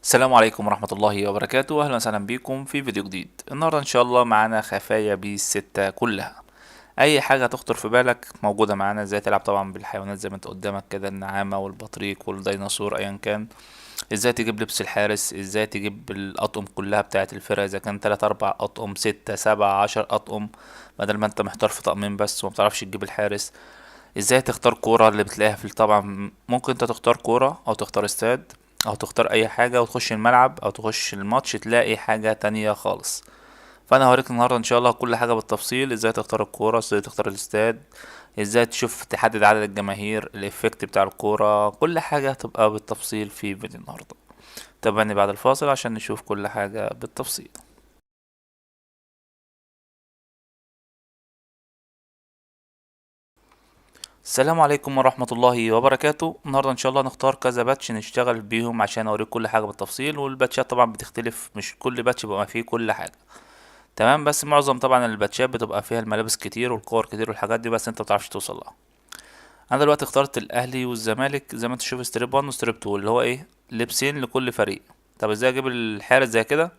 السلام عليكم ورحمة الله وبركاته، أهلا وسهلا بيكم في فيديو جديد. النهاردة إن شاء الله معانا خفايا بيس 6 كلها. أي حاجة تخطر في بالك موجودة معانا. ازاي تلعب طبعا بالحيوانات زي ما انت قدامك كده، النعامة والبطريق والديناصور أيا كان. ازاي تجيب لبس الحارس، ازاي تجيب الأطقم كلها بتاعة الفرقة، إذا كان 3 4 أطقم 6 7 10 أطقم، بدل ما انت محتار في طقمين بس ومتعرفش تجيب الحارس. ازاي تختار كورة اللي بتلاقيها في طبعا ممكن انت تختار كورة او تختار استاد او تختار اي حاجة وتخش الملعب او تخش الماتش تلاقي حاجة تانية خالص. فانا هوريك النهاردة ان شاء الله كل حاجة بالتفصيل، ازاي تختار الكورة، ازاي تختار الاستاد، ازاي تشوف تحدد عدد الجماهير، الافكت بتاع الكورة، كل حاجة هتبقى بالتفصيل في فيديو النهاردة. تابعني بعد الفاصل عشان نشوف كل حاجة بالتفصيل. السلام عليكم ورحمة الله وبركاته. النهاردة ان شاء الله نختار كذا باتش نشتغل بيهم عشان اوريك كل حاجة بالتفصيل، والباتشات طبعا بتختلف، مش كل باتش بيبقى فيه كل حاجة. تمام، بس معظم طبعا الباتشات بتبقى فيها الملابس كتير والكور كتير والحاجات دي، بس انت متعرفش توصل لها. انا دلوقتي اخترت الاهلي والزمالك زي ما انت تشوف، ستريب 1 وستريب 2 اللي هو ايه، لبسين لكل فريق. طب ازاي اجيب الحارس زي كده؟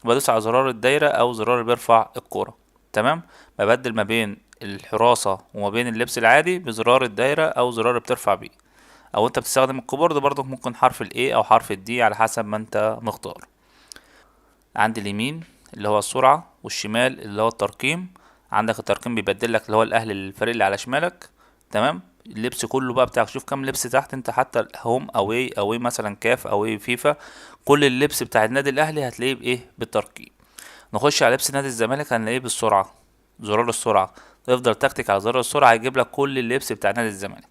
بدوس على زرار الدايرة او زرار اللي بيرفع الكورة. تمام، ببدل ما بين الحراسة وما بين اللبس العادي بزرار الدايرة او زرار اللي بترفع بيه. او انت بتستخدم الكيبورد برضك ممكن حرف الاي او حرف الدي على حسب ما انت مختار. عندي اليمين اللي هو السرعة والشمال اللي هو الترقيم. عندك الترقيم بيبدل لك اللي هو الاهلي الفريق اللي على شمالك. تمام، اللبس كله بقى بتاعك، شوف كام لبس تحت انت، حتى هوم اوي اوي مثلا كاف اوي فيفا، كل اللبس بتاع النادي الاهلي هتلاقيه بايه، بالترقيم. نخش على لبس نادي الزمالك هنلاقيه بالسرعة، زرار السرعة. تفضل تكتك على زرار السرعة هيجيب لك كل اللبس بتاع نادي الزمالك.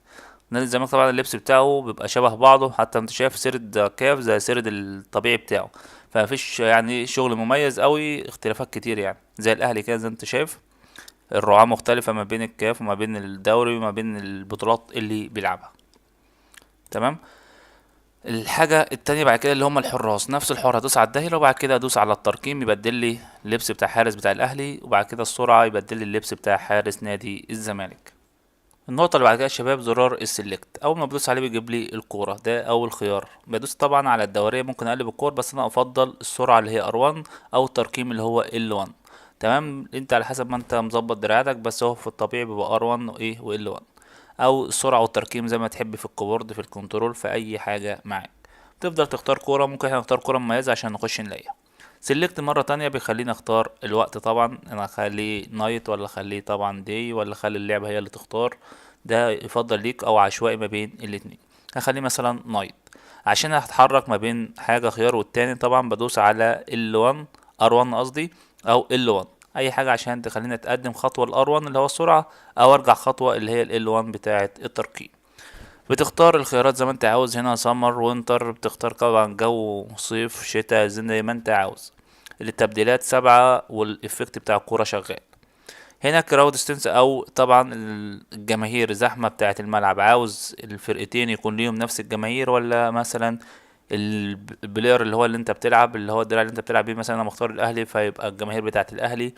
نادي الزمالك طبعا اللبس بتاعه بيبقى شبه بعضه، حتى انت شايف سرد كاف زي سرد الطبيعي بتاعه. فمفيش يعني شغل مميز قوي، اختلافات كتير يعني زي الاهلي كده زي انت شايف. الرعاة مختلفة ما بين الكاف وما بين الدوري وما بين البطولات اللي بيلعبها. تمام. الحاجة التانية بعد كده اللي هم الحراس، نفس الحوار، هدوس على الدايرة وبعد كده ادوس على الترقيم يبدل لي اللبس بتاع حارس بتاع الاهلي، وبعد كده السرعة يبدل لي اللبس بتاع حارس نادي الزمالك. النقطة اللي بعد كده يا شباب زرار السلكت، أول ما بدوس عليه بيجيب لي الكورة، ده أول خيار. بدوس طبعا على الدورية، ممكن أقلب الكور بس أنا أفضل السرعة اللي هي R1 أو الترقيم اللي هو L1. تمام، انت على حسب ما انت مظبط دراعاتك، بس هو في الطبيعي بيبقى R1 وإيه وL1، أو السرعة والترقيم زي ما تحب في الكيبورد في الكنترول في أي حاجة معاك. تفضل تختار كورة، ممكن احنا نختار كورة مميزة عشان نخش نلاقيها. سيلكت مرة تانية بيخليني اختار الوقت، طبعا انا اخليه نايت ولا اخليه طبعا داي ولا اخلي اللعبة هي اللي تختار. ده يفضل ليك او عشوائي ما بين الاتنين. هخليه مثلا نايت. عشان هتحرك ما بين حاجة خيار والتاني طبعا بدوس على L1، R1 قصدي، او L1، اي حاجة عشان تخليني اتقدم خطوة ل R1 اللي هو السرعة، او ارجع خطوة اللي هي ال L1 بتاعة الترقيم. بتختار الخيارات زي ما انت عاوز، هنا سمر وينتر، بتختار طبعا جو صيف شتاء زي ما انت عاوز. التبديلات 7 والإفكت بتاع الكورة شغال. هنا كراود ستنس أو طبعا الجماهير زحمة بتاعة الملعب، عاوز الفرقتين يكون ليهم نفس الجماهير، ولا مثلا البلاير اللي هو اللي انت بتلعب اللي هو الدراع اللي انت بتلعب بيه، مثلا انا مختار الاهلي فيبقى الجماهير بتاعة الاهلي،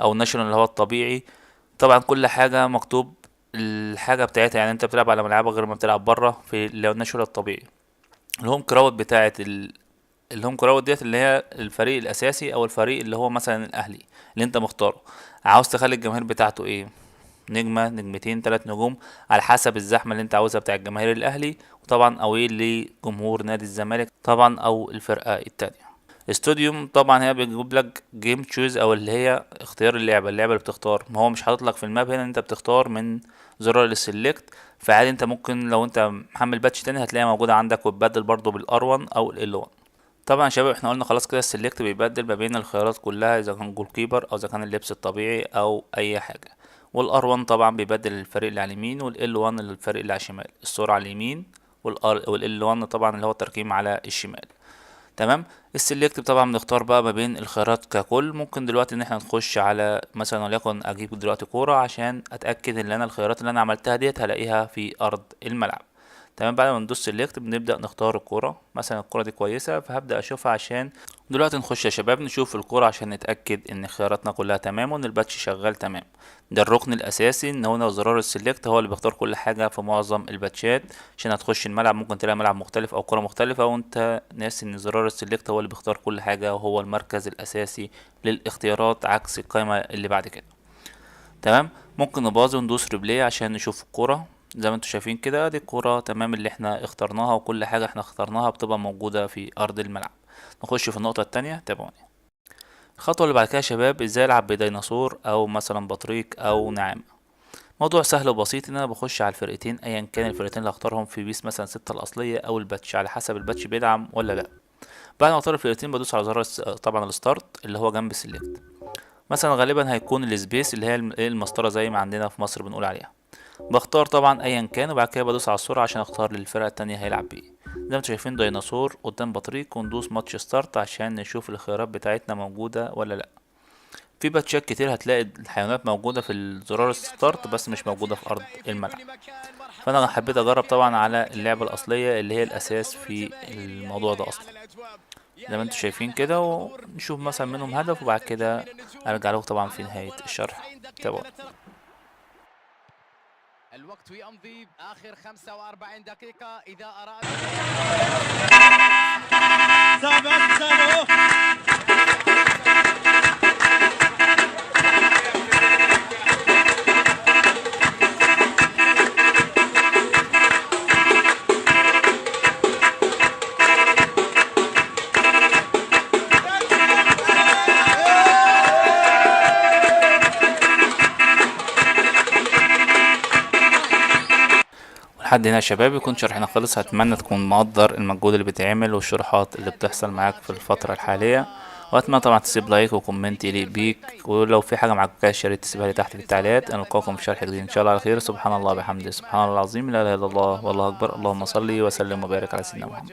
او الناشونال اللي هو الطبيعي. طبعا كل حاجة مكتوب الحاجة بتاعتها، يعني انت بتلعب على ملعبك غير ما بتلعب بره في اللي هو الناشونال الطبيعي. الهوم كراود بتاعة الهوم كراود ديت اللي هي الفريق الاساسي او الفريق اللي هو مثلا الاهلي اللي انت مختاره. عاوز تخلي الجماهير بتاعته ايه، نجمة نجمتين 3 نجوم، على حسب الزحمة اللي انت عاوزها بتاع الجماهير الاهلي، وطبعا اوي لجمهور نادي الزمالك طبعا او الفرقة التانية. استوديوم طبعا هي بتجيب لك جيم تشوز او اللي هي اختيار اللعبة اللي بتختار، ما هو مش حاطط لك في الماب هنا، انت بتختار من زرار السلكت. فعادي انت ممكن لو انت محمل باتش تاني هتلاقيها موجودة عندك، وتبدل برضو بالار 1 او ال 1. طبعا يا شباب احنا قلنا خلاص كده السلكت بيبدل ما بين الخيارات كلها، اذا كان جول كيبر او اذا كان اللبس الطبيعي او اي حاجه. والار 1 طبعا بيبدل الفريق اللي على اليمين، والال 1 الفريق اللي على الشمال، السرعه على اليمين، والال 1 طبعا اللي هو الترقيم على الشمال. تمام. السلكت طبعا بنختار بقى ما بين الخيارات ككل. ممكن دلوقتي ان احنا نخش على مثلا وليكن اجيب دلوقتي كوره عشان اتاكد ان انا الخيارات اللي انا عملتها ديت هلاقيها في ارض الملعب. تمام. بعد ما ندوس سيلكت بنبدأ نختار الكرة، مثلا الكرة دي كويسة فهبدأ اشوفها. عشان دلوقتي نخش يا شباب نشوف الكرة عشان نتأكد ان خياراتنا كلها تمام وان الباتش شغال تمام. ده الركن الاساسي، ان هو زرار السيلكت هو اللي بيختار كل حاجة في معظم الباتشات. عشان هتخش الملعب ممكن تلاقي ملعب مختلف او كرة مختلفة وانت ناسي ان زرار السيلكت هو اللي بيختار كل حاجة وهو المركز الاساسي للاختيارات، عكس القائمة اللي بعد كده. تمام. ممكن نباظي وندوس ريبلاي عشان نشوف الكرة. زي ما انتوا شايفين كده دي الكرة تمام اللي احنا اخترناها، وكل حاجة احنا اخترناها بتبقى موجودة في ارض الملعب. نخش في النقطة التانية، تابعوني. الخطوة اللي بعد كده يا شباب ازاي العب بديناصور او مثلا بطريق او نعامة. موضوع سهل وبسيط، ان انا بخش على الفرقتين ايا كان الفرقتين اللي هختارهم في بيس مثلا 6 الاصلية او الباتش، على حسب الباتش بيدعم ولا لا. بعد ما اختار الفرقتين بدوس على زرار طبعا الستارت اللي هو جنب السلكت. مثلا غالبا هيكون السبيس اللي هي المسطرة زي ما عندنا في مصر بنقول عليها. بختار طبعا ايا كان، وبعد كده بدوس على السرعة عشان اختار للفرقة التانية هيلعب بيه. زي ما انتوا شايفين ديناصور قدام بطريق، وندوس ماتش ستارت عشان نشوف الخيارات بتاعتنا موجودة ولا لا. في باتشات كتير هتلاقي الحيوانات موجودة في الزرار الستارت بس مش موجودة في ارض الملعب. فانا حبيت اجرب طبعا على اللعبة الاصلية اللي هي الاساس في الموضوع ده اصلا. زي ما انتوا شايفين كده، ونشوف مثلا منهم هدف وبعد كده ارجع له طبعا في نهاية الشرح. تابعوا. الوقت يمضي آخر 45 دقيقة إذا أراد لحد هنا يا شباب يكون شرحنا خلص. هتمنى تكون مقدر المجهود اللي بيتعمل والشروحات اللي بتحصل معاك في الفترة الحالية، واتمنى طبعا تسيب لايك وكومنت يليق بيك، ولو في حاجة معجبكاش يا ريت تسيبها لي تحت في التعليقات. انا القاكم في شرح جديد ان شاء الله على خير. سبحان الله بحمده، سبحان الله العظيم، لا اله الا الله والله اكبر، اللهم صل وسلم وبارك على سيدنا محمد.